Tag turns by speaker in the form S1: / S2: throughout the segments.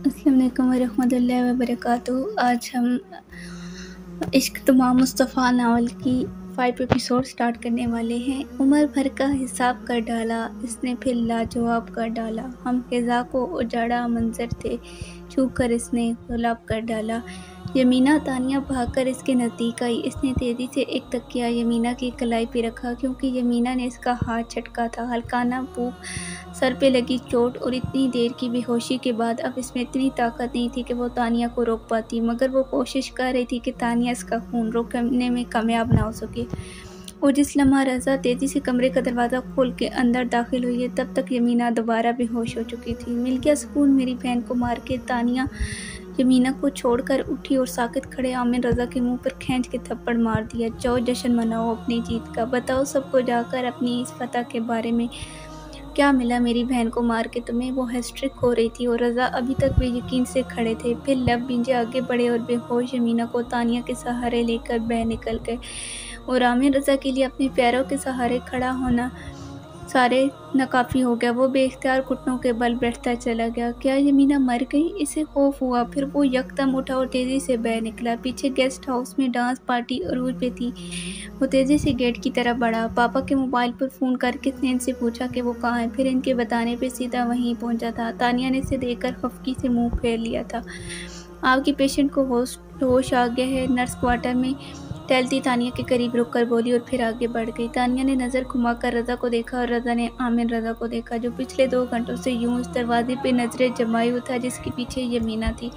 S1: अस्सलाम वालेकुम वरहमतुल्लाहि वबरकातुहू। आज हम इश्क तमाम मुस्तफ़ा नावल की 5 एपिसोड स्टार्ट करने वाले हैं। उम्र भर का हिसाब कर डाला इसने, फिर लाजवाब कर डाला। हम फ़िज़ा को उजाड़ा मंजर थे, छू कर इसने गुलाब कर डाला। यमीना तानिया भागकर इसके नज़दीक आई। इसने तेज़ी से एक तकिया यमीना की कलाई पे रखा, क्योंकि यमीना ने इसका हाथ झटका था। हल्काना भूख, सर पे लगी चोट और इतनी देर की बेहोशी के बाद अब इसमें इतनी ताकत नहीं थी कि वो तानिया को रोक पाती, मगर वो कोशिश कर रही थी कि तानिया इसका खून रोकने में कामयाब ना हो सके। और जिस लम्हा रज़ा तेज़ी से कमरे का दरवाज़ा खोल के अंदर दाखिल हुई है, तब तक यमीना दोबारा बेहोश हो चुकी थी। मिल गया सुकून मेरी बहन को मार के। तानिया यमीना को छोड़कर उठी और साकित खड़े आमिर रज़ा के मुंह पर खींच के थप्पड़ मार दिया। जाओ जश्न मनाओ अपनी जीत का, बताओ सबको जाकर अपनी इस फतह के बारे में। क्या मिला मेरी बहन को मार के तुम्हें? वो हिस्ट्रिक हो रही थी और रज़ा अभी तक बेयकीन से खड़े थे। फिर लब भींजे आगे बढ़े और बेहोश यमीना को तानिया के सहारे लेकर बह निकल गए। और आमिर रज़ा के लिए अपने पैरों के सहारे खड़ा होना सारे नाकाफ़ी हो गया। वो बेख्तियार घुटनों के बल बैठता चला गया। क्या यमीना मर गई? इसे खौफ हुआ। फिर वो यकदम उठा और तेज़ी से बह निकला। पीछे गेस्ट हाउस में डांस पार्टी अरूज पे थी। वो तेज़ी से गेट की तरफ बढ़ा। पापा के मोबाइल पर फ़ोन करके स्नेह से पूछा कि वो कहाँ है। फिर इनके बताने पे सीधा वहीं पहुंचा था। तानिया ने इसे देखकर खफकी से मुंह फेर लिया था। आपकी पेशेंट को होश आ गया है, नर्स क्वार्टर में टहलती तानिया के करीब रुककर बोली और फिर आगे बढ़ गई। तानिया ने नज़र घुमाकर रज़ा को देखा और रज़ा ने आमिर रज़ा को देखा, जो पिछले 2 घंटों से यूं उस दरवाजे पे नज़रें जमाए हुआ था जिसके पीछे यमीना थी।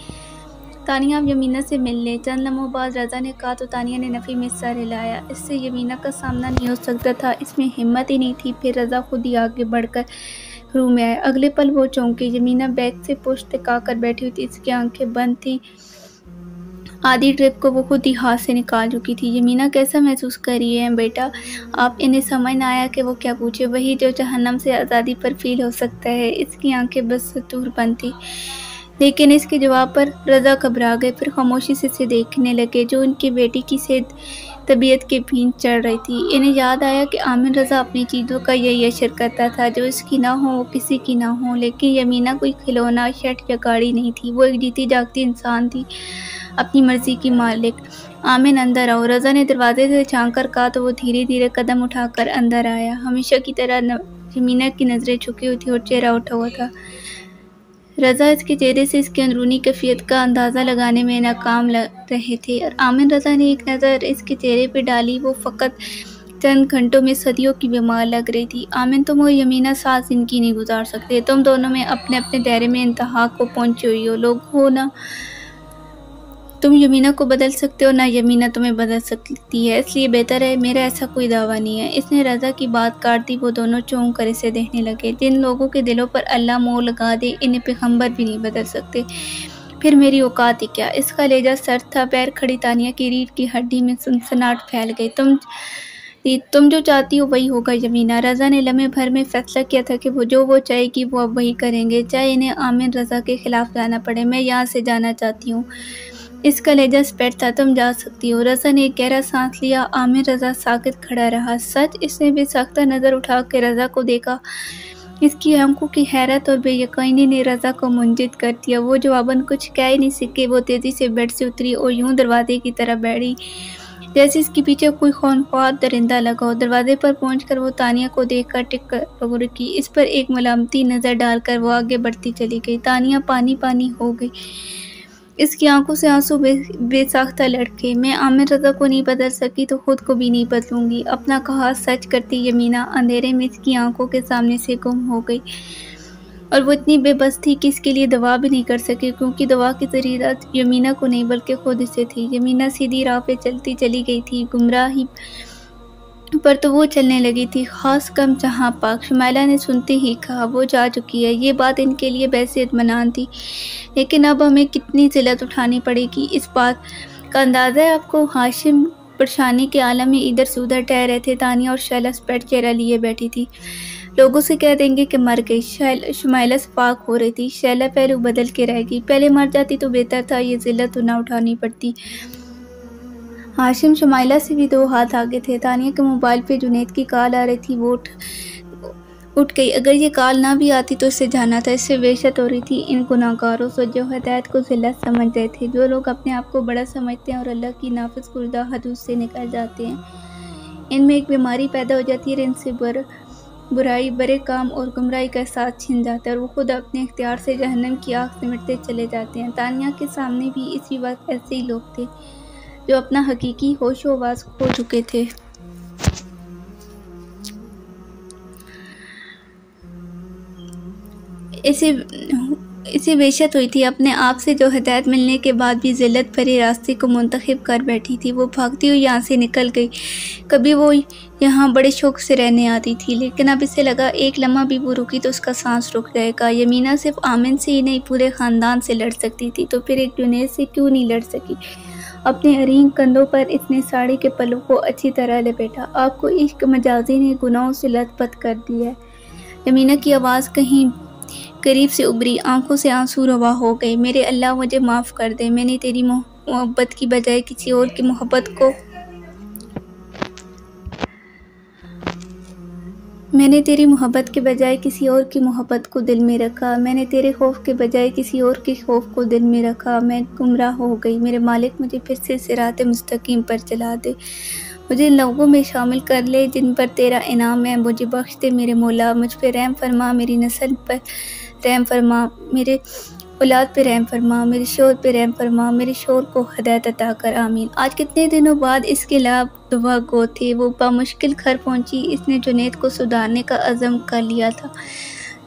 S1: तानिया अब यमीना से मिल ले। चंद लम्हों बाद रज़ा ने कहा तो तानिया ने नफ़ी में सर हिलाया। इससे यमीना का सामना नहीं हो सकता था, इसमें हिम्मत ही नहीं थी। फिर रज़ा खुद ही आगे बढ़कर रूम में आया। अगले पल वो चौंकी। यमीना बैग से पुश्त टिकाकर बैठी हुई थी, इसकी आंखें बंद थी। आधी ट्रिप को वो खुद ही हाथ से निकाल चुकी थी। यमीना कैसा महसूस कर रही है बेटा? आप इन्हें समझ ना आया कि वो क्या पूछे। वही जो जहन्नम से आज़ादी पर फील हो सकता है। इसकी आंखें बस सतूर बंद थी, लेकिन इसके जवाब पर रज़ा घबरा गए। फिर खामोशी से इसे देखने लगे, जो इनकी बेटी की सेहत तबीयत के भींच चढ़ रही थी। इन्हें याद आया कि आमिर रज़ा अपनी चीज़ों का यही असर करता था, जो इसकी ना हो वो किसी की ना हो। लेकिन यमीना कोई खिलौना, शर्ट या गाड़ी नहीं थी। वो एक जीती जागती इंसान थी, अपनी मर्जी की मालिक। आमिर अंदर आओ, रज़ा ने दरवाजे से झांक कर कहा तो वो धीरे धीरे कदम उठाकर अंदर आया। हमेशा की तरह यमीना की नज़रें झुकी हुई थी और चेहरा उठा हुआ था। रज़ा इसके चेहरे से इसकी अंदरूनी कैफियत का अंदाज़ा लगाने में नाकाम लग रहे थे, और आमिर रज़ा ने एक नज़र इसके चेहरे पे डाली। वो फ़कत चंद घंटों में सदियों की बीमार लग रही थी। आमिर, तुम और यमीना साथ ज़िंदगी नहीं गुजार सकते। तुम दोनों में अपने अपने दायरे में इंतहा को पहुँची हुई हो। लोग हो ना, तुम यमीना को बदल सकते हो, ना यमीना तुम्हें बदल सकती है। इसलिए बेहतर है, मेरा ऐसा कोई दावा नहीं है। इसने रज़ा की बात काट दी। वो दोनों चौंक कर इसे देखने लगे। जिन लोगों के दिलों पर अल्लाह मोहर लगा दे, इन्हें पैगंबर भी नहीं बदल सकते। फिर मेरी औकात ही क्या? इसका लेजा सर था। पैर खड़ी तानिया की रीढ़ की हड्डी में सनसनाहट फैल गई। तुम जो चाहती हो वही होगा यमीना। रज़ा ने लम्हे भर में फैसला किया था कि वो चाहेगी वो अब वही करेंगे, चाहे इन्हें आमिर रज़ा के खिलाफ जाना पड़े। मैं यहाँ से जाना चाहती हूँ। इसका लहजा स्पष्ट था। तुम जा सकती हो। रज़ा ने एक गहरा सांस लिया। आमिर रज़ा साकित खड़ा रहा। सच? इसने बेसाख्ता नज़र उठा के रज़ा को देखा। इसकी आंखों की हैरत और बेयकीनी ने रज़ा को मुंजित कर दिया। वो जवाबन कुछ कह ही नहीं सके। वो तेज़ी से बेड से उतरी और यूं दरवाजे की तरफ बढ़ी जैसे इसके पीछे कोई खौफनाक दरिंदा लगा हो। दरवाजे पर पहुंचकर वो तानिया को देखकर टिक रुकी। इस पर एक मलामती नज़र डालकर वो आगे बढ़ती चली गई। तानिया पानी पानी हो गई। इसकी आंखों से आंसू बेसाख्ता लड़के। मैं आमिर रज़ा को नहीं बदल सकी तो खुद को भी नहीं बदलूंगी। अपना कहा सच करती यमीना अंधेरे में इसकी आंखों के सामने से गुम हो गई, और वो इतनी बेबस थी कि इसके लिए दवा भी नहीं कर सकी, क्योंकि दवा की ज़रूरत यमीना को नहीं बल्कि खुद इसे थी। यमीना सीधी राह पे चलती चली गई थी। गुमराही पर तो वो चलने लगी थी। खास कम जहाँ पाक। शुमाइला ने सुनते ही कहा, वो जा चुकी है। ये बात इनके लिए वैसे इत्मीनान थी, लेकिन अब हमें कितनी ज़िल्लत उठानी पड़ेगी इस बात का अंदाज़ा है आपको? हाशिम परेशानी के आलम में इधर से उधर टह रहे थे। तानिया और शैला स्पेट चेहरा लिए बैठी थी। लोगों से कह देंगे कि मर गई। शुमाइला सफाक हो रही थी। शैला पहलू बदल के रह गई। पहले मर जाती तो बेहतर था, ये ज़िल्लत तो ना उठानी पड़ती। हाशिम शुमाइला से भी 2 हाथ आगे थे। तानिया के मोबाइल पे जुनैद की कॉल आ रही थी। वो اٹھ گئی۔ اگر یہ کال نہ بھی آتی تو اسے جانا تھا۔ اس سے وحشت ہو رہی تھی ان گناہگاروں سے جو ہدایت کو ذلت سمجھ رہے تھے، جو لوگ اپنے آپ کو بڑا سمجھتے ہیں اور اللہ کی نافذ کردہ حدود سے نکل جاتے ہیں۔ ان میں ایک بیماری پیدا ہو جاتی ہے اور ان سے برائی، برے کام اور گمراہی کا احساس چھن جاتا ہے اور وہ خود اپنے اختیار سے جہنم کی آگ سمٹتے چلے جاتے ہیں۔ تانیہ کے سامنے بھی اسی وقت ایسے ہی لوگ تھے جو اپنا حقیقی ہوش و حواس کھو چکے تھے۔ اسے وحشت ہوئی تھی اپنے آپ سے جو ہدایت ملنے کے بعد بھی ذلت بھرے راستے کو منتخب کر بیٹھی تھی۔ وہ بھاگتی ہوئی یہاں سے نکل گئی۔ کبھی وہ یہاں بڑے شوق سے رہنے آتی تھی، لیکن اب اسے لگا ایک لمحہ بھی وہ رکی تو اس کا سانس رک جائے گا۔ یمینہ صرف آمن سے ہی نہیں پورے خاندان سے لڑ سکتی تھی، تو پھر ایک جنید سے کیوں نہیں لڑ سکی؟ اپنے عریض کندھوں پر اس نے ساڑی کے پلو کو اچھی طرح لپیٹا۔ آپ کو عشق مجازی نے گناہوں سے لت پت کر دیا ہے۔ یمینہ کی آواز کہیں قریب سے ابھری، آنکھوں سے آنسو روا ہو گئے۔ میرے اللہ، مجھے معاف کر دے۔ میں نے تیری محبت کی بجائے کسی اور کی محبت کو دل میں رکھا۔ میں نے تیرے خوف کے بجائے کسی اور کے خوف کو دل میں رکھا۔ میں گمراہ ہو گئی۔ میرے مالک، مجھے پھر سے صراط مستقیم پر چلا دے۔ مجھے ان لوگوں میں شامل کر لے جن پر تیرا انعام ہے۔ مجھے بخش دے میرے مولا، مجھ پہ رحم فرما، میری نسل پر رحم فرما، میرے اولاد پہ رحم فرما، میرے شوہر پہ رحم فرما، میرے شوہر کو ہدایت عطا کر، آمین۔ آج کتنے دنوں بعد اس کے لب دعا گو تھے۔ وہ بمشکل گھر پہنچی۔ اس نے جنید کو سدھارنے کا عزم کر لیا تھا،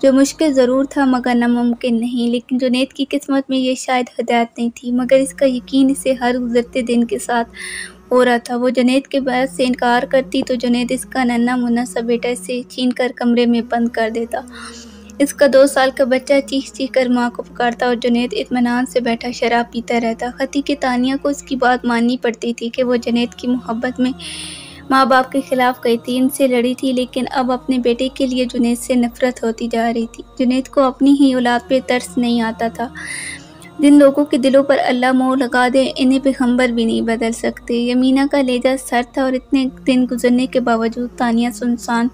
S1: جو مشکل ضرور تھا مگر ناممکن نہیں۔ لیکن جنید کی قسمت میں یہ شاید ہدایت نہیں تھی، مگر اس کا یقین اسے ہر گزرتے دن کے ساتھ ہو رہا تھا۔ وہ جنید کے بات سے انکار کرتی تو جنید اس کا ننھا منھا سا بیٹا اسے چھین کر کمرے میں بند کر دیتا۔ اس کا 2 سال کا بچہ چیخ چیخ کر ماں کو پکارتا اور جنید اطمینان سے بیٹھا شراب پیتا رہتا۔ خطی کہ تانیہ کو اس کی بات ماننی پڑتی تھی کہ وہ جنید کی محبت میں ماں باپ کے خلاف گئی تھی، ان سے لڑی تھی، لیکن اب اپنے بیٹے کے لیے جنید سے نفرت ہوتی جا رہی تھی۔ جنید کو اپنی ہی اولاد پہ ترس نہیں آتا تھا۔ جن لوگوں کے دلوں پر اللہ مہر لگا دے انہیں پیغمبر بھی نہیں بدل سکتے۔ یمینہ کا لہجہ سرد تھا اور اتنے دن گزرنے کے باوجود تانیہ سنسان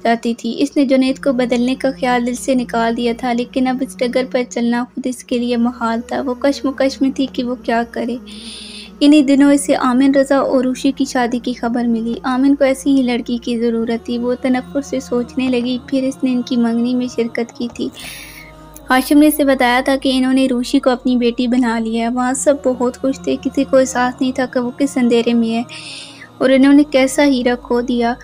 S1: جاتی تھی۔ اس نے جنید کو بدلنے کا خیال دل سے نکال دیا تھا، لیکن اب اس ڈگر پر چلنا خود اس کے لیے محال تھا۔ وہ کشمکش میں تھی کہ وہ کیا کرے۔ انہی دنوں اسے آمن رضا اور روشی کی شادی کی خبر ملی۔ آمن کو ایسی ہی لڑکی کی ضرورت تھی۔ وہ تنفر سے سوچنے لگی، پھر اس نے ان کی منگنی میں شرکت کی تھی۔ ہاشم نے اسے بتایا تھا کہ انہوں نے روشی کو اپنی بیٹی بنا لیا ہے۔ وہاں سب بہت خوش تھے، کسی کو احساس نہیں تھا کہ وہ کس اندھیرے میں ہے اور انہوں نے کیسا ہیرا کھو دیا۔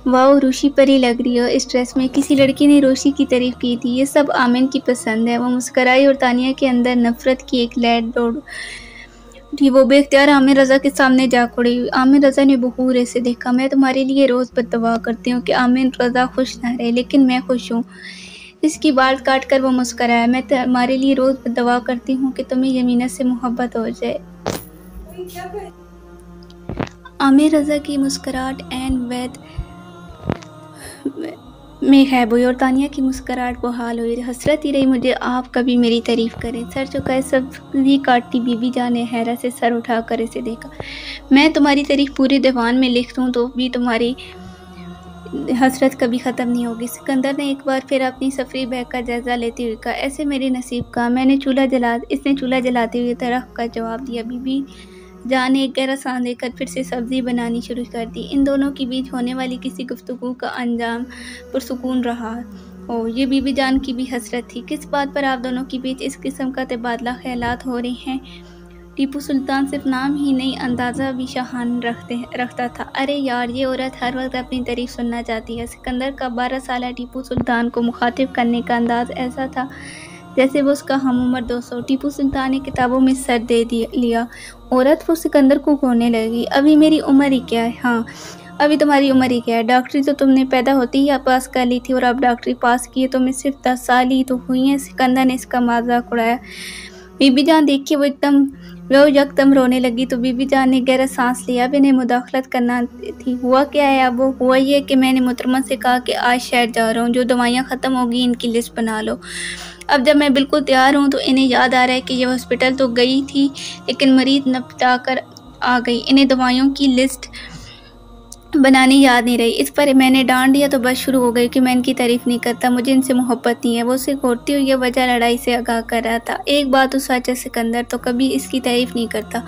S1: واؤ، روشی پری لگ رہی ہے اس ڈریس میں۔ کسی لڑکی نے روشی کی تعریف کی تھی۔ یہ سب آمن کی پسند ہے۔ وہ مسکرائی اور تانیہ کے اندر نفرت کی ایک لہر دوڑ اٹھی۔ وہ بے اختیار آمن رضا کے سامنے جا کھڑی ہوئی۔ آمن رضا نے بغور سے دیکھا۔ میں تمہارے لیے روز بد دعا کرتی ہوں کہ آمن رضا خوش نہ رہے، لیکن میں خوش ہوں۔ اس کی بال کاٹ کر وہ مسکرایا۔ میں تمہارے لیے روز بد دعا کرتی ہوں کہ تمہیں یمینہ سے محبت ہو جائے۔ آمن رضا کی مسکراہٹ عین وید میں غائب ہوئی اور تانیہ کی مسکراہٹ بحال ہوئی۔ حسرت ہی رہی مجھے آپ کبھی میری تعریف کریں۔ سر جھکائے سبزی کاٹتی بی بی جان نے حیرت سے سر اٹھا کر اسے دیکھا۔ میں تمہاری تعریف پورے دیوان میں لکھ دوں تو بھی تمہاری حسرت کبھی ختم نہیں ہوگی۔ سکندر نے ایک بار پھر اپنی سفری بیگ کا جائزہ لیتے ہوئے کہا، ایسے میرے نصیب کا۔ اس نے چولہا جلاتے ہوئے درخت کا جواب دیا۔ بی بی جان نے ایک گہرا سانس لے کر پھر سے سبزی بنانی شروع کر دی۔ ان دونوں کے بیچ ہونے والی کسی گفتگو کا انجام پرسکون رہا ہو، یہ بی بی جان کی بھی حسرت تھی۔ کس بات پر آپ دونوں کے بیچ اس قسم کا تبادلہ خیالات ہو رہے ہیں؟ ٹیپو سلطان صرف نام ہی نہیں اندازہ بھی شاہانہ رکھتا تھا۔ ارے یار، یہ عورت ہر وقت اپنی تعریف سننا چاہتی ہے۔ سکندر کا 12 سالہ ٹیپو سلطان کو مخاطب کرنے کا انداز ایسا تھا جیسے وہ اس کا ہم عمر دوست ہو۔ ٹیپو سلطان نے کتابوں میں سر دے لیا۔ عورت وہ سکندر کو گھورنے لگی۔ ابھی میری عمر ہی کیا ہے؟ ہاں، ابھی تمہاری عمر ہی کیا ہے؟ ڈاکٹری تو تم نے پیدا ہوتے ہی پاس کر لی تھی اور اب ڈاکٹری پاس کی ہے تمہیں صرف 10 سال ہی تو ہوئی ہیں۔ سکندر نے اس کا مذاق اڑایا۔ بی بی جان دیکھیے، وہ یکدم رونے لگی تو بی بی جان نے گہرا سانس لیا۔ اب انہیں مداخلت کرنا تھی۔ ہوا کیا ہے اب؟ وہ ہوا یہ کہ میں نے محترمہ سے کہا کہ آج شہر جا رہا ہوں، جو دوائیاں ختم ہوگی ان کی لسٹ بنا لو۔ اب جب میں بالکل تیار ہوں تو انہیں یاد آ رہا ہے کہ یہ ہاسپٹل تو گئی تھی لیکن مریض نپٹا کر آ گئی۔ انہیں دوائیوں کی لسٹ बनानी याद नहीं रही। इस पर मैंने डांट दिया तो बस शुरू हो गई कि मैं इनकी तारीफ नहीं करता, मुझे इनसे मोहब्बत नहीं है। वो उसे घोटती हुई ये वजह लड़ाई से आगाह कर रहा था। एक बात उस साचा सिकंदर तो कभी इसकी तारीफ नहीं करता,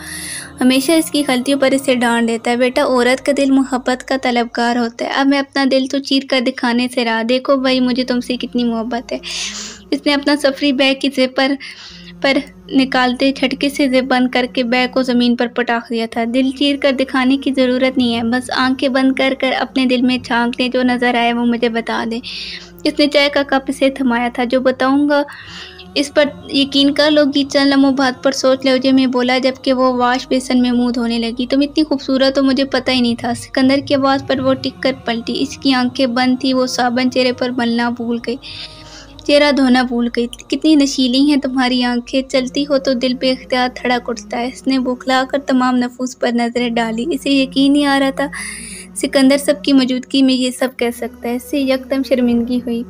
S1: हमेशा इसकी गलतियों पर इसे डांट देता है। बेटा, औरत का दिल मोहब्बत का तलबगार होता है। अब मैं अपना दिल तो चीर कर दिखाने से रहा। देखो भाई, मुझे तुमसे कितनी मोहब्बत है। इसने अपना सफरी बैग की जेब पर निकालते झटके से जेब बंद करके बैग को ज़मीन पर पटाख दिया था। दिल चीर कर दिखाने की ज़रूरत नहीं है, बस आंखें बंद कर कर अपने दिल में झांक ले, जो नज़र आए वो मुझे बता दे। इसने चाय का कप इसे थमाया था। जो बताऊंगा इस पर यकीन कर लो कि चंद लम्हों बाद पर सोच ले मैं बोला, जबकि वो वाश बेसन में मुंह धोने लगी। तुम इतनी खूबसूरत हो, मुझे पता ही नहीं था। सिकंदर की आवाज़ पर वो टिक कर पलटी। इसकी आंखें बंद थी, वो साबन चेहरे पर मलना भूल गई, चेहरा धोना भूल गई। कितनी नशीली हैं तुम्हारी आंखें, चलती हो तो दिल बेख्तियार धड़क उठता है। इसने बौखला कर तमाम नफूस पर नजरें डाली। इसे यकीन नहीं आ रहा था सिकंदर सबकी मौजूदगी में ये सब कह सकता है। इससे यकदम शर्मिंदगी हुई।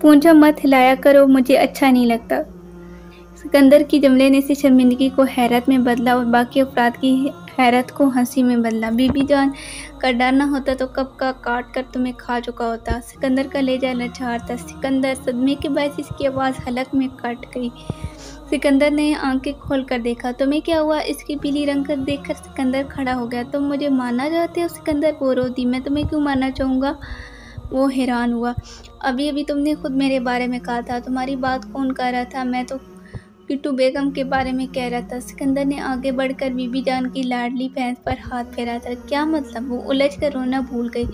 S1: पूंछा मत हिलाया करो, मुझे अच्छा नहीं लगता। सिकंदर की जुमले ने इसे शर्मिंदगी को हैरत में बदला और बाकी अफराद की हैरत को हंसी में बदला। बीबी जान का डर न होता तो कब का काट कर तुम्हें खा चुका होता। सिकंदर का लहजा लाचार था। सिकंदर, सदमे के बायस इसकी आवाज़ हलक में कट गई। सिकंदर ने आंखें खोल कर देखा। तुम्हें क्या हुआ? इसकी पीली रंग कर देखकर सिकंदर खड़ा हो गया। तुम मुझे मारना चाहते हो? सिकंदर बोरो दी। मैं तुम्हें क्यों मारना चाहूँगा? वो हैरान हुआ। अभी अभी तुमने खुद मेरे बारे में कहा था। तुम्हारी बात कौन कर रहा था? मैं तो किट्टू बेगम के बारे में कह रहा था। सिकंदर ने आगे बढ़कर बीबी जान की लाडली भैंस पर हाथ फेरा था। क्या मतलब? वो उलझ कर रोना भूल गई।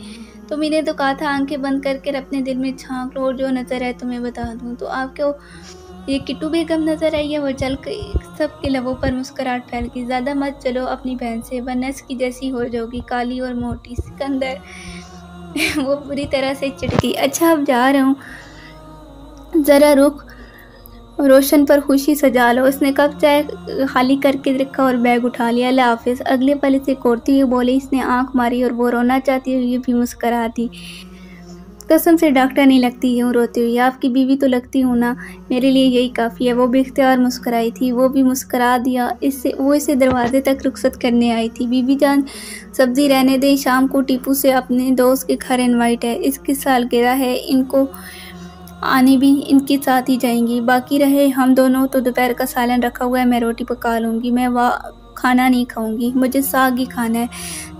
S1: तुम इन्हें तो कहा था आंखें बंद करके अपने दिल में झांक लो और जो नजर आए तुम्हें बता दूं। तो आपको ये किट्टू बेगम नजर आई है? वो चल गई। सबके लबों पर मुस्कुराहट फैल गई। ज्यादा मत चलो अपनी बहन से, वरना इसकी जैसी हो जाओगी, काली और मोटी। सिकंदर वो बुरी तरह से चिढ़ गई। अच्छा, अब जा रहा हूँ, जरा रुक, रोशन पर खुशी सजा लो। उसने कप चाय खाली करके रखा और बैग उठा लिया। अल्लाह हाफिज। अगले पल इसे कोरती हुई बोली। इसने आंख मारी और वो रोना चाहती हुई भी मुस्कुरा दी। कसम से डॉक्टर नहीं लगती यूँ रोती हुई। आपकी बीवी तो लगती हूँ ना, मेरे लिए यही काफ़ी है। वो बेख्तियार मुस्कुराई थी। वो भी मुस्कुरा दिया। वो इसे दरवाजे तक रुखसत करने आई थी। बीबी जान, सब्जी रहने दें, शाम को टीपू से अपने दोस्त के घर इनवाइट है, इसकी सालगिरह है, इनको आने भी इनके साथ ही जाएंगी। बाकी रहे हम दोनों, तो दोपहर का सालन रखा हुआ है, मैं रोटी पका लूँगी। मैं खाना नहीं खाऊंगी, मुझे साग ही खाना है,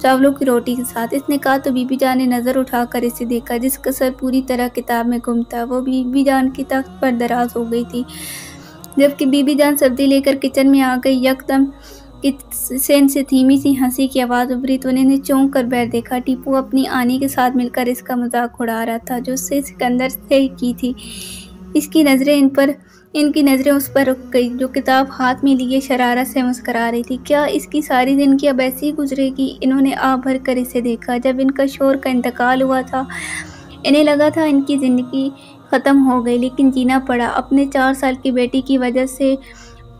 S1: चावलों की रोटी के साथ। इसने कहा तो बीबी जान ने नज़र उठाकर इसे देखा, जिसका सर पूरी तरह किताब में गुम था। वो बीबी जान की तख्त पर दराज हो गई थी। जबकि बीबी जान सब्जी लेकर किचन में आ गई, यकदम किचन से धीमी सी हंसी की आवाज़ उभरी तो उन्हें चौंक कर बैठ देखा। टीपू अपनी आनी के साथ मिलकर इसका मजाक उड़ा रहा था, जो उससे सिकंदर से की थी। इनकी नज़रें उस पर रुक गई, जो किताब हाथ में लिए शरारत से मुस्करा रही थी। क्या इसकी सारी जिंदगी अब ऐसे ही गुजरेगी? इन्होंने आ भर कर इसे देखा। जब इनका शोहर का इंतकाल हुआ था, इन्हें लगा था इनकी ज़िंदगी ख़त्म हो गई, लेकिन जीना पड़ा। अपने 4 साल की बेटी की वजह से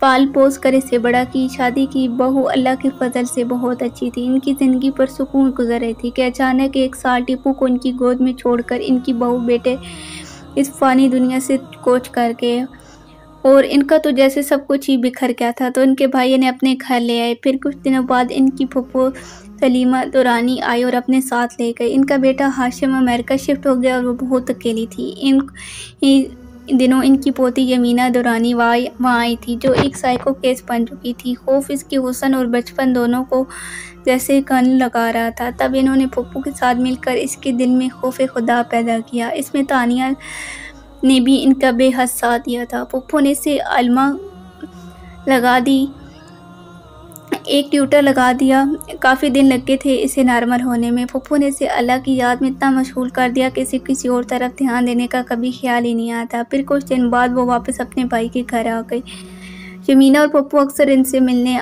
S1: पाल पोस कर इसे बड़ा की, शादी की। बहू अल्लाह के फजल से बहुत अच्छी थी। इनकी ज़िंदगी पर सुकून गुजर रही थी कि अचानक एक साल टीपू को इनकी गोद में छोड़कर इनकी बहू बेटे इस फानी दुनिया से कोच कर गए, और इनका तो जैसे सब कुछ ही बिखर गया था। तो इनके भाई ने अपने घर ले आए। फिर कुछ दिनों बाद इनकी फूफो सलीमा दुरानी आई और अपने साथ ले गए। इनका बेटा हाशिम अमेरिका शिफ्ट हो गया और वो बहुत अकेली थी। इन दिनों इनकी पोती यमीना दुरानी वहाँ आई थी, जो एक साइको केस बन चुकी थी। खौफ इसके हुस्न और बचपन दोनों को जैसे कन लगा रहा था। तब इन्होंने पप्पू के साथ मिलकर इसके दिल में खौफ खुदा पैदा किया। इसमें तानिया ने भी इनका बेहद साथ दिया था। पप्पू ने इसे अलमा लगा दी, एक ट्यूटर लगा दिया। काफ़ी दिन लगे थे इसे नॉर्मल होने में। पप्पू ने इसे अल्लाह की याद में इतना मशगूल कर दिया कि इसे किसी और तरफ ध्यान देने का कभी ख्याल ही नहीं आता। फिर कुछ दिन बाद वो वापस अपने भाई के घर आ गई। यमीना और पप्पू अक्सर इनसे मिलने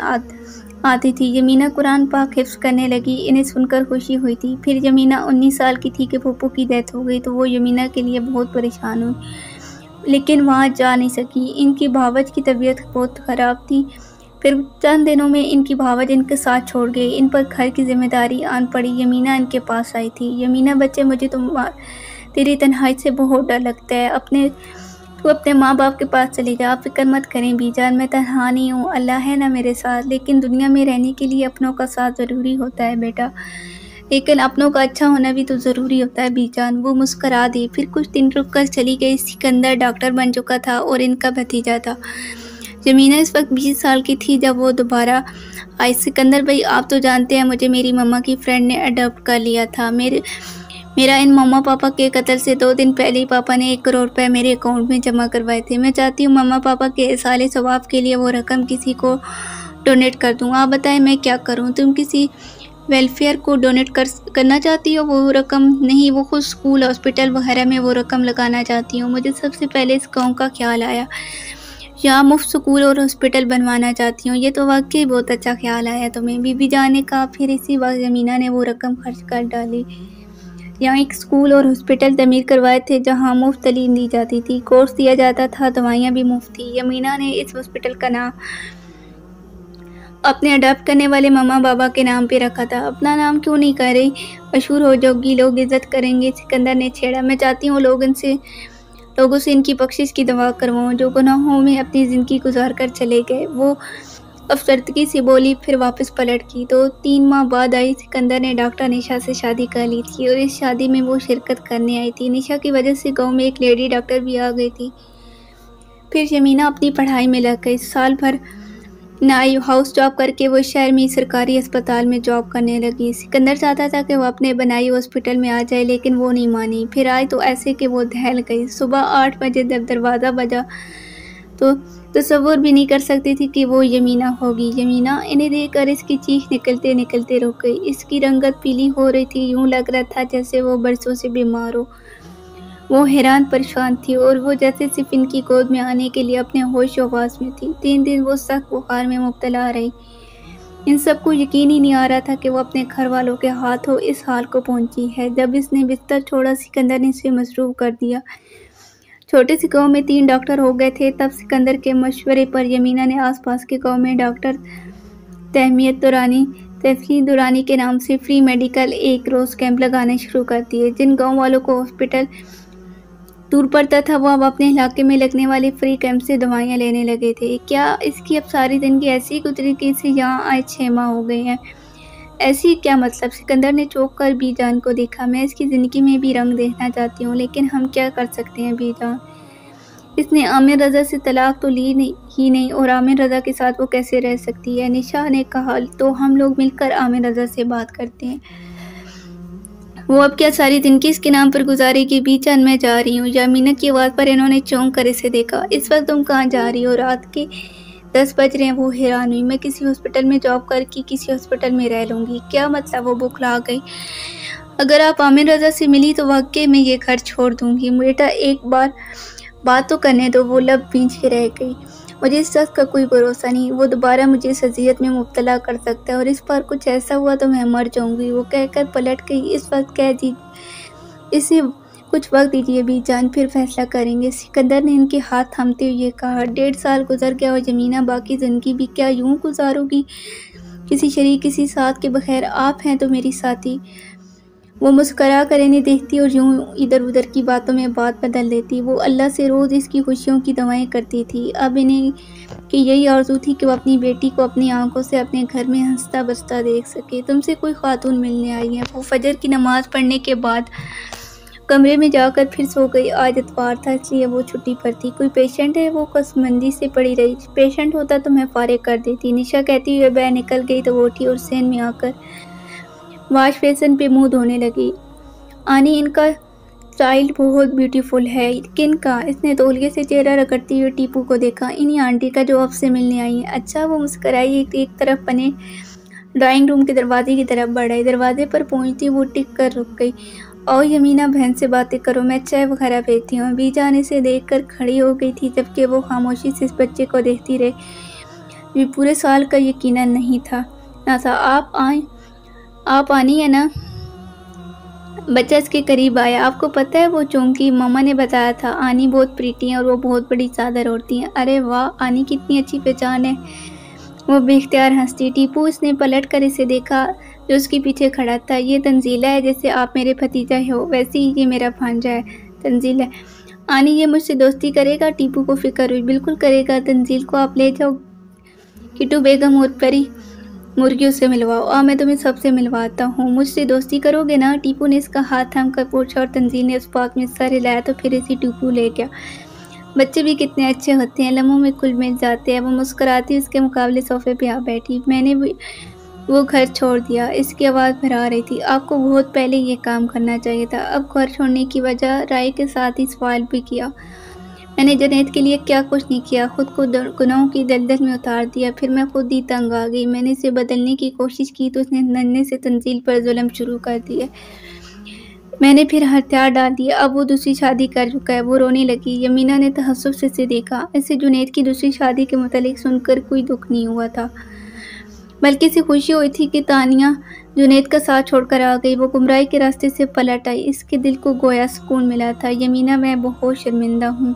S1: आती थी। यमीना कुरान पाक हिफ्ज़ करने लगी। इन्हें सुनकर खुशी हुई थी। फिर यमीना 19 साल की थी कि पप्पू की डेथ हो गई, तो वो यमीना के लिए बहुत परेशान हुई, लेकिन वहाँ जा नहीं सकी। इनकी भावज की तबीयत बहुत ख़राब थी। फिर चंद दिनों में इनकी भावज इनके साथ छोड़ गई। इन पर घर की जिम्मेदारी आन पड़ी। यमीना इनके पास आई थी। यमीना, बच्चे, मुझे तेरी तन्हाई से बहुत डर लगता है। अपने تو اپنے ماں باپ کے پاس چلی جا، آپ فکر مت کریں بی جان، میں تنہا نہیں ہوں، اللہ ہے نا میرے ساتھ۔ لیکن دنیا میں رہنے کے لیے اپنوں کا ساتھ ضروری ہوتا ہے بیٹا، لیکن اپنوں کا اچھا ہونا بھی تو ضروری ہوتا ہے بی جان۔ وہ مسکرا دی، پھر کچھ دن رک کر چلی گئی۔ سکندر ڈاکٹر بن چکا تھا اور ان کا بھتیجا تھا۔ جمینہ اس وقت 20 سال کی تھی جب وہ دوبارہ آئی۔ سکندر بھائی، آپ تو جانتے ہیں مجھے میری ماما کی فرینڈ نے اڈاپٹ کر لیا تھا۔ میرا ان ماما پاپا کے قتل سے 2 دن پہلے ہی پاپا نے 1 کروڑ روپے میرے اکاؤنٹ میں جمع کروائے تھے۔ میں چاہتی ہوں ماما پاپا کے ایصال ثواب کے لیے وہ رقم کسی کو ڈونیٹ کر دوں۔ آپ بتائیں میں کیا کروں؟ تم کسی ویلفیئر کو ڈونیٹ کرنا چاہتی ہو؟ وہ رقم نہیں، وہ خود اسکول، ہاسپٹل وغیرہ میں وہ رقم لگانا چاہتی ہوں۔ مجھے سب سے پہلے اس گاؤں کا خیال آیا، یہاں مفت سکول اور ہاسپٹل بنوانا چاہتی ہوں۔ یہ تو واقعی بہت اچھا خیال آیا تمہیں، بی بی جان نے کہا۔ پھر اسی وقت جمینہ نے وہ رقم خرچ کر ڈالی۔ یہاں ایک سکول اور ہاسپٹل تعمیر کروائے تھے جہاں مفت تعلیم دی جاتی تھی، کورس دیا جاتا تھا، دوائیاں بھی مفت تھی۔ جمینہ نے اس ہاسپٹل کا نام اپنے اڈاپٹ کرنے والے ماما بابا کے نام پہ رکھا تھا۔ اپنا نام کیوں نہیں کر رہی؟ مشہور ہو جاؤ گی، لوگ عزت کریں گے، سکندر نے چھیڑا۔ میں چاہتی ہوں لوگوں سے ان کی بخشش کی دعا کرواؤں جو گناہوں میں اپنی زندگی گزار کر چلے گئے۔ وہ افسردگی سے بولی، پھر واپس پلٹ گئی۔ 2-3 ماہ بعد آئی۔ سکندر نے ڈاکٹر نشا سے شادی کر لی تھی اور اس شادی میں وہ شرکت کرنے آئی تھی۔ نشا کی وجہ سے گاؤں میں ایک لیڈی ڈاکٹر بھی آ گئی تھی۔ پھر جمینہ اپنی پڑھائی میں لگ گئی۔ سال بھر نہ آئی، ہاؤس جاب کر کے وہ شہر میں سرکاری اسپتال میں جاب کرنے لگی۔ سکندر چاہتا تھا کہ وہ اپنے بنائی ہاسپٹل میں آ جائے لیکن وہ نہیں مانی۔ پھر آئی تو ایسے کہ وہ دہل گئی۔ صبح 8 بجے جب دروازہ بجا تو تصور بھی نہیں کر سکتی تھی کہ وہ جمینہ ہوگی۔ جمینہ انہیں دیکھ کر اس کی چیخ نکلتے نکلتے رک گئی۔ اس کی رنگت پیلی ہو رہی تھی، یوں لگ رہا تھا جیسے وہ برسوں سے بیمار ہو۔ وہ حیران پریشان تھی اور وہ جیسے صرف ان کی گود میں آنے کے لیے اپنے ہوش و حواس میں تھی۔ 3 دن وہ سخت بخار میں مبتلا رہی۔ ان سب کو یقین ہی نہیں آ رہا تھا کہ وہ اپنے گھر والوں کے ہاتھوں اس حال کو پہنچی ہے۔ جب اس نے بستر چھوڑا، سکندر نے اسے مصروف کر دیا۔ چھوٹے سے گاؤں میں 3 ڈاکٹر ہو گئے تھے۔ تب سکندر کے مشورے پر جمینہ نے آس پاس کے گاؤں میں ڈاکٹر تحفیظ دورانی کے نام سے فری میڈیکل 1 روز کیمپ لگانے شروع کر دیے۔ جن گاؤں والوں کو ہاسپٹل دور پڑتا تھا وہ اب اپنے علاقے میں لگنے والے فری کیمپ سے دوائیاں لینے لگے تھے۔ کیا اس کی اب ساری زندگی ایسی ہی گزری کہ اسے یہاں آئے 6 ماہ ہو گئے ہیں؟ ایسی کیا مطلب؟ سکندر نے چونک کر بی جان کو دیکھا۔ میں اس کی زندگی میں بھی رنگ دیکھنا چاہتی ہوں، لیکن ہم کیا کر سکتے ہیں بی جان؟ اس نے عامر رضا سے طلاق تو لی ہی نہیں اور عامر رضا کے ساتھ وہ کیسے رہ سکتی ہے؟ نشا نے کہا۔ تو ہم لوگ مل کر عامر رضا سے بات کرتے ہیں، وہ اب کیا ساری زندگی اس کے نام پر گزارے گی؟ بی جان میں جا رہی ہوں۔ جمینہ کی آواز پر انہوں نے چونک کر اسے دیکھا۔ اس وقت تم کہاں جا رہی ہو؟ رات کے 10 بج رہے ہیں۔ وہ حیران ہوئی۔ میں کسی ہاسپٹل میں جاب کر کے کسی ہاسپٹل میں رہ لوں گی۔ کیا مطلب؟ وہ بکھلا گئی۔ اگر آپ عامر رضا سے ملی تو واقعی میں یہ گھر چھوڑ دوں گی۔ بیٹا ایک بار بات تو کرنے دو۔ وہ لب بھینچ کے رہ گئی۔ مجھے اس شخص کا کوئی بھروسہ نہیں، وہ دوبارہ مجھے اس اذیت میں مبتلا کر سکتا ہے اور اس بار کچھ ایسا ہوا تو میں مر جاؤں گی۔ وہ کہہ کر پلٹ گئی۔ اسے کچھ وقت دیجیے بی جان، پھر فیصلہ کریں گے۔ سکندر نے ان کے ہاتھ تھامتے ہوئے کہا۔ 1.5 سال گزر گیا اور جمینہ باقی زندگی بھی کیا یوں گزارو گی، کسی شریک کسی ساتھ کے بغیر؟ آپ ہیں تو میری ساتھی۔ وہ مسکرا کر انہیں دیکھتی اور یوں ادھر ادھر کی باتوں میں بات بدل دیتی۔ وہ اللہ سے روز اس کی خوشیوں کی دعائیں کرتی تھی۔ اب انہیں کہ یہی آرزو تھی کہ وہ اپنی بیٹی کو اپنی آنکھوں سے اپنے گھر میں ہنستا بستا دیکھ سکے۔ تم سے کوئی خاتون ملنے آئی ہیں۔ وہ فجر کی نماز پڑھنے کے بعد کمرے میں جا کر پھر سو گئی۔ آج اتوار تھا اس لیے وہ چھٹی پر تھی۔ کوئی پیشنٹ ہے؟ وہ قسمندی سے پڑی رہی۔ پیشنٹ ہوتا تو میں فارغ کر دیتی۔ نشا کہتی ہوئے باہر نکل گئی تو وہ اٹھی اور سین میں آ کر واش بیسن پہ منہ دھونے لگی۔ آنی، ان کا چائلڈ بہت بیوٹیفل ہے۔ کن کا؟ اس نے تولیے سے چہرہ رگڑتی ہوئے ٹیپو کو دیکھا۔ انہی آنٹی کا جو اب سے ملنے آئی ہیں۔ اچھا؟ وہ مسکرائی۔ ایک طرف بنے ڈرائنگ روم کے دروازے کی طرف بڑھ آئی۔ دروازے پر پہنچتی وہ ٹک کر رک گئی۔ آؤ جمینہ بہن سے باتیں کرو، میں چائے وغیرہ بھیجتی ہوں۔ بی جان اسے دیکھ کر کھڑی ہو گئی تھی جبکہ وہ خاموشی سے اس بچے کو دیکھتی رہی جو پورے سال کا یقیناً نہیں تھا۔ آپ آنی ہے نا؟ بچہ اس کے قریب آیا۔ آپ کو پتہ ہے؟ وہ چونکی۔ ماما نے بتایا تھا آنی بہت پریٹی ہیں اور وہ بہت بڑی چادر اوڑھتی ہیں۔ ارے واہ، آنی کتنی اچھی پہچان ہے۔ وہ بے اختیار ہنسی۔ ٹیپو، اس نے پلٹ کر اسے دیکھا جو اس کے پیچھے کھڑا تھا۔ یہ تنزیلہ ہے، جیسے آپ میرے بھتیجا ہو ویسے ہی یہ میرا بھانجا ہے۔ تنزیلہ आनी ये मुझसे दोस्ती करेगा? टीपू को फिक्र हुई। बिल्कुल करेगा, तंजील को आप ले जाओ किट्टू बेगम और परी मुर्गियों से मिलवाओ। मैं तुम्हें सबसे मिलवाता हूँ। मुझसे दोस्ती करोगे ना? टीपू ने इसका हाथ थाम कर पूछा और तंजील ने उस बात में सर हिलाया तो फिर इसी टीपू ले गया। बच्चे भी कितने अच्छे होते हैं, लम्हों में खुल मिल जाते हैं। वो मुस्कुराती उसके मुकाबले सोफे पे आ बैठी। मैंने भी वो घर छोड़ दिया। इसकी आवाज़ भरा रही थी। आपको बहुत पहले ये काम करना चाहिए था। अब घर छोड़ने की वजह राय के साथ ही सवाल भी किया। मैंने जुनैद के लिए क्या कुछ नहीं किया, खुद को गुनाहों की दलदल में उतार दिया। फिर मैं खुद ही तंग आ गई। मैंने इसे बदलने की कोशिश की तो उसने नन्हे से तंजील पर जुल्म शुरू कर दिया। मैंने फिर हथियार डाल दिया। अब वो दूसरी शादी कर चुका है। वो रोने लगी। यमीना ने तहस्सुब से इसे देखा। इसे जुनैद की दूसरी शादी के मुतालिक सुनकर कोई दुख नहीं हुआ था, बल्कि इसे खुशी हुई थी कि तानिया जुनैद का साथ छोड़कर आ गई। वो गुमराही के रास्ते से पलट आई। इसके दिल को गोया सुकून मिला था। यमीना, मैं बहुत शर्मिंदा हूँ।